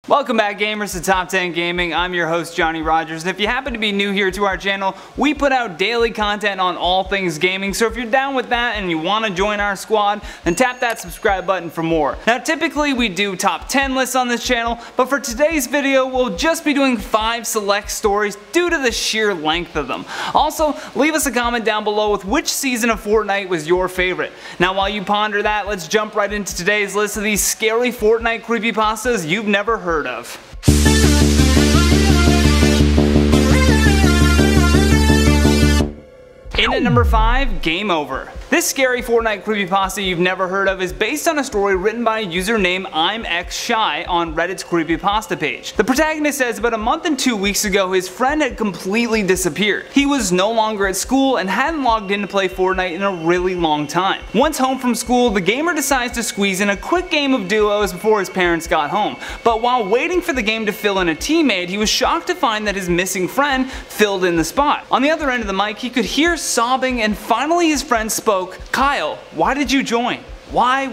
Welcome back, gamers, to Top 10 Gaming. I'm your host, Johnny Rogers, and if you happen to be new here to our channel, we put out daily content on all things gaming, so if you're down with that and you want to join our squad, then tap that subscribe button for more. Now, typically we do top 10 lists on this channel, but for today's video, we'll just be doing 5 select stories due to the sheer length of them. Also, leave us a comment down below with which season of Fortnite was your favorite. Now, while you ponder that, let's jump right into today's list of these scary Fortnite creepypastas you've never heard of. In at number 5, Game Over. This scary Fortnite creepypasta you've never heard of is based on a story written by a user named I'mXShy on Reddit's creepypasta page. The protagonist says about a month and 2 weeks ago his friend had completely disappeared. He was no longer at school and hadn't logged in to play Fortnite in a really long time. Once home from school, the gamer decides to squeeze in a quick game of duos before his parents got home. But while waiting for the game to fill in a teammate, he was shocked to find that his missing friend filled in the spot. On the other end of the mic, he could hear sobbing, and finally his friend spoke, "Kyle, why did you join? Why?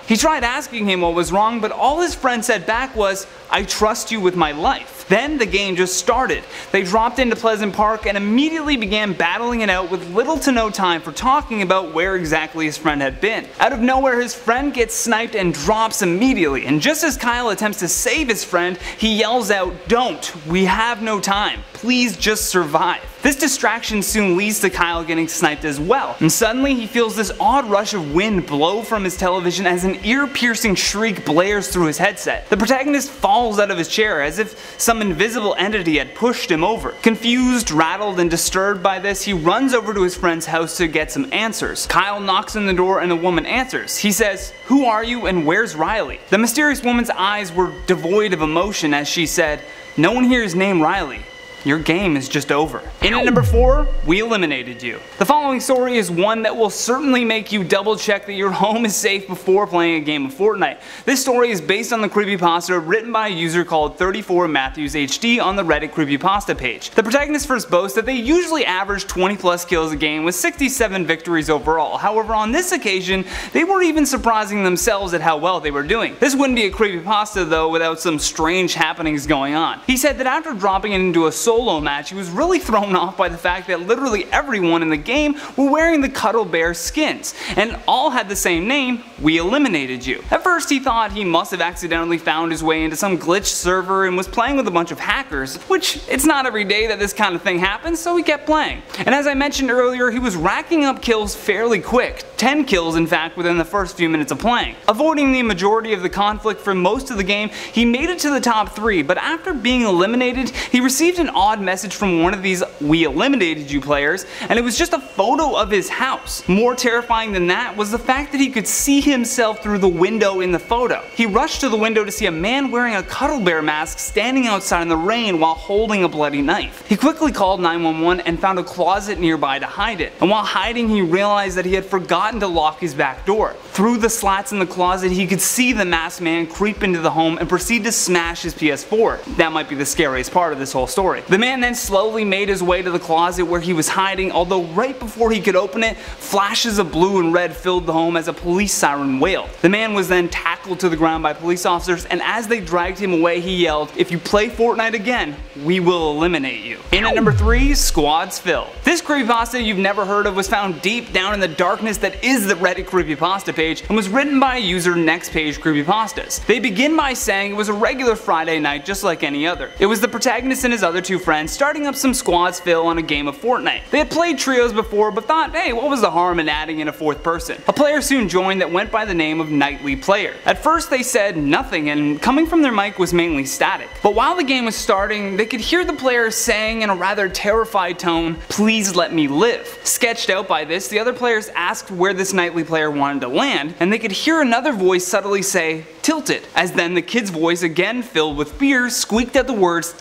He tried asking him what was wrong, but all his friend said back was, "I trust you with my life." Then the game just started. They dropped into Pleasant Park and immediately began battling it out with little to no time for talking about where exactly his friend had been. Out of nowhere, his friend gets sniped and drops immediately, and just as Kyle attempts to save his friend, he yells out, "Don't, we have no time, please just survive." This distraction soon leads to Kyle getting sniped as well, and suddenly he feels this odd rush of wind blow from his television as an ear-piercing shriek blares through his headset. The protagonist falls out of his chair as if some invisible entity had pushed him over. Confused, rattled, and disturbed by this, he runs over to his friend's house to get some answers. Kyle knocks on the door and the woman answers. He says, "Who are you and where's Riley?" The mysterious woman's eyes were devoid of emotion as she said, "No one here is named Riley. Your game is just over." In at number 4, We Eliminated You. The following story is one that will certainly make you double check that your home is safe before playing a game of Fortnite. This story is based on the creepypasta written by a user called 34MatthewsHD on the Reddit creepypasta page. The protagonist first boasts that they usually average 20 plus kills a game with 67 victories overall. However, on this occasion, they were even surprising themselves at how well they were doing. This wouldn't be a creepypasta though without some strange happenings going on. He said that after dropping it into a solo match, he was really thrown off by the fact that literally everyone in the game were wearing the Cuddle Bear skins, and all had the same name, We Eliminated You. At first he thought he must have accidentally found his way into some glitched server and was playing with a bunch of hackers, which it's not every day that this kind of thing happens, so he kept playing. And as I mentioned earlier, he was racking up kills fairly quick, 10 kills in fact within the first few minutes of playing. Avoiding the majority of the conflict for most of the game, he made it to the top 3, but after being eliminated, he received an odd message from one of these We Eliminated You players, and it was just a photo of his house. More terrifying than that was the fact that he could see himself through the window in the photo. He rushed to the window to see a man wearing a Cuddle Bear mask standing outside in the rain while holding a bloody knife. He quickly called 911 and found a closet nearby to hide it, and while hiding he realized that he had forgotten to lock his back door. Through the slats in the closet he could see the masked man creep into the home and proceed to smash his PS4. That might be the scariest part of this whole story. The man then slowly made his way to the closet where he was hiding, although right before he could open it, flashes of blue and red filled the home as a police siren wailed. The man was then tackled to the ground by police officers, and as they dragged him away he yelled, "If you play Fortnite again, we will eliminate you." In at number 3, Squads Fill. This creepypasta you've never heard of was found deep down in the darkness that is the Reddit creepypasta page and was written by a user Next Page Creepypastas. They begin by saying it was a regular Friday night just like any other. It was the protagonist and his other 2 friends starting up some squads fill on a game of Fortnite. They had played trios before but thought, hey, what was the harm in adding in a 4th person? A player soon joined that went by the name of Nightly Player. At first they said nothing, and coming from their mic was mainly static. But while the game was starting, they could hear the player saying in a rather terrified tone, "Please let me live." Sketched out by this, the other players asked where this Nightly Player wanted to land, and they could hear another voice subtly say, "Tilted," as then the kid's voice, again filled with fear, squeaked out the words,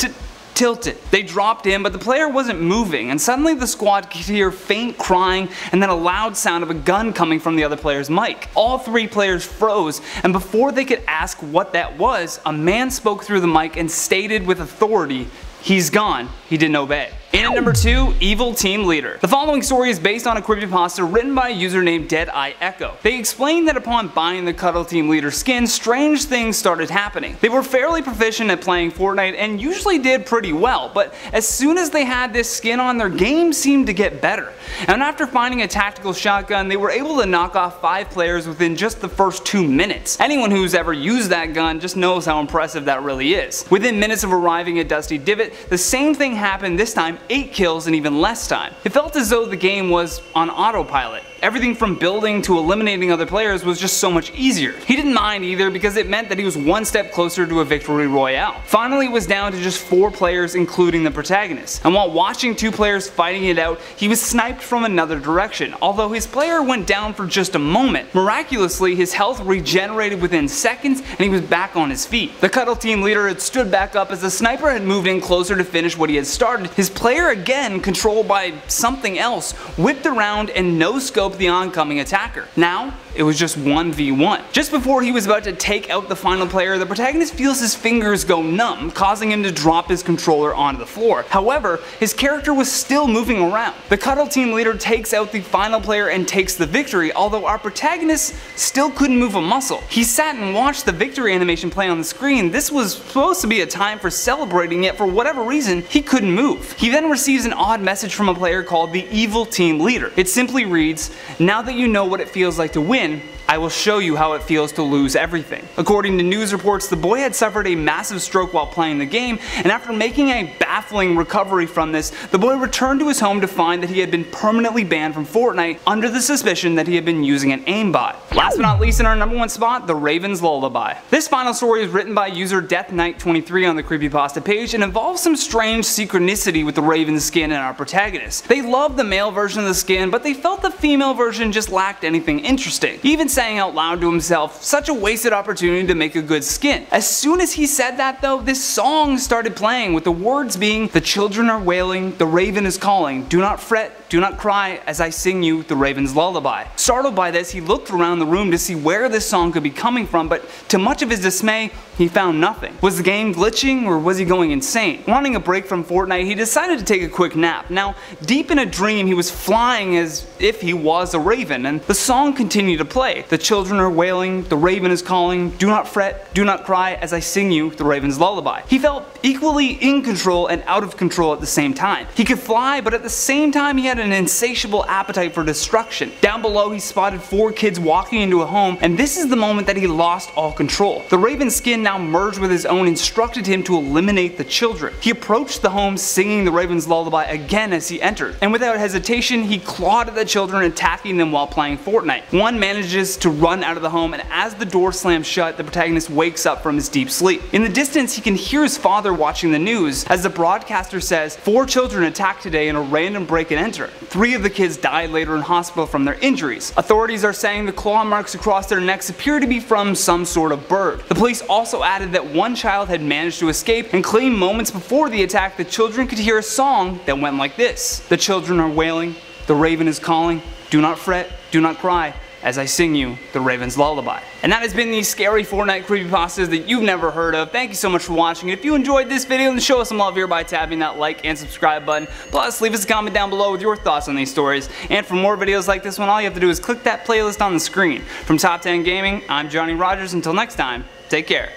"Tilted." They dropped in, but the player wasn't moving, and suddenly the squad could hear faint crying and then a loud sound of a gun coming from the other player's mic. All 3 players froze, and before they could ask what that was, a man spoke through the mic and stated with authority, "He's gone, he didn't obey." In at number 2, Evil Team Leader. The following story is based on a creepypasta written by a user named Deadeye Echo. They explained that upon buying the Cuddle Team Leader skin, strange things started happening. They were fairly proficient at playing Fortnite and usually did pretty well, but as soon as they had this skin on, their game seemed to get better. And after finding a tactical shotgun, they were able to knock off 5 players within just the first 2 minutes. Anyone who's ever used that gun just knows how impressive that really is. Within minutes of arriving at Dusty Divot, the same thing happened this time, 8 kills in even less time. It felt as though the game was on autopilot. Everything from building to eliminating other players was just so much easier. He didn't mind either because it meant that he was one step closer to a victory royale. Finally, it was down to just 4 players including the protagonist, and while watching 2 players fighting it out, he was sniped from another direction. Although his player went down for just a moment, miraculously his health regenerated within seconds and he was back on his feet. The Cuddle Team Leader had stood back up as the sniper had moved in closer to finish what he had started. His player, again controlled by something else, whipped around and no-scoped the oncoming attacker. Now, it was just 1v1. Just before he was about to take out the final player, the protagonist feels his fingers go numb, causing him to drop his controller onto the floor. However, his character was still moving around. The Cuddle Team Leader takes out the final player and takes the victory, although our protagonist still couldn't move a muscle. He sat and watched the victory animation play on the screen. This was supposed to be a time for celebrating, yet for whatever reason, he couldn't move. He then receives an odd message from a player called the Evil Team Leader. It simply reads, "Now that you know what it feels like to win, I will show you how it feels to lose everything." According to news reports, the boy had suffered a massive stroke while playing the game, and after making a baffling recovery from this, the boy returned to his home to find that he had been permanently banned from Fortnite under the suspicion that he had been using an aimbot. Last but not least, in our number 1 spot, The Raven's Lullaby. This final story is written by user DeathKnight23 on the creepypasta page and involves some strange synchronicity with the Raven's skin and our protagonist. They loved the male version of the skin, but they felt the female version just lacked anything interesting. He even saying out loud to himself, "Such a wasted opportunity to make a good skin." As soon as he said that though, this song started playing with the words being, "The children are wailing, the raven is calling, do not fret, do not cry as I sing you the raven's lullaby." Startled by this, he looked around the room to see where this song could be coming from, but to much of his dismay, he found nothing. Was the game glitching or was he going insane? Wanting a break from Fortnite, he decided to take a quick nap. Now, deep in a dream, he was flying as if he was a raven, and the song continued to play. "The children are wailing, the raven is calling, do not fret, do not cry as I sing you the raven's lullaby." He felt equally in control and out of control at the same time. He could fly, but at the same time he had an insatiable appetite for destruction. Down below, he spotted 4 kids walking into a home, and this is the moment that he lost all control. The raven's skin now merged with his own, instructed him to eliminate the children. He approached the home singing the raven's lullaby again as he entered, and without hesitation he clawed at the children, attacking them while playing Fortnite. One manages to run out of the home, and as the door slams shut, the protagonist wakes up from his deep sleep. In the distance, he can hear his father watching the news as the broadcaster says, "4 children attacked today in a random break and enter. 3 of the kids died later in hospital from their injuries. Authorities are saying the claw marks across their necks appear to be from some sort of bird." The police also added that 1 child had managed to escape and claimed moments before the attack the children could hear a song that went like this: "The children are wailing, the raven is calling, do not fret, do not cry as I sing you the raven's lullaby." And that has been the scary Fortnite creepypastas that you've never heard of. Thank you so much for watching. If you enjoyed this video, then show us some love here by tapping that like and subscribe button. Plus, leave us a comment down below with your thoughts on these stories. And for more videos like this one, all you have to do is click that playlist on the screen. From Top 10 Gaming, I'm Johnny Rogers. Until next time, take care.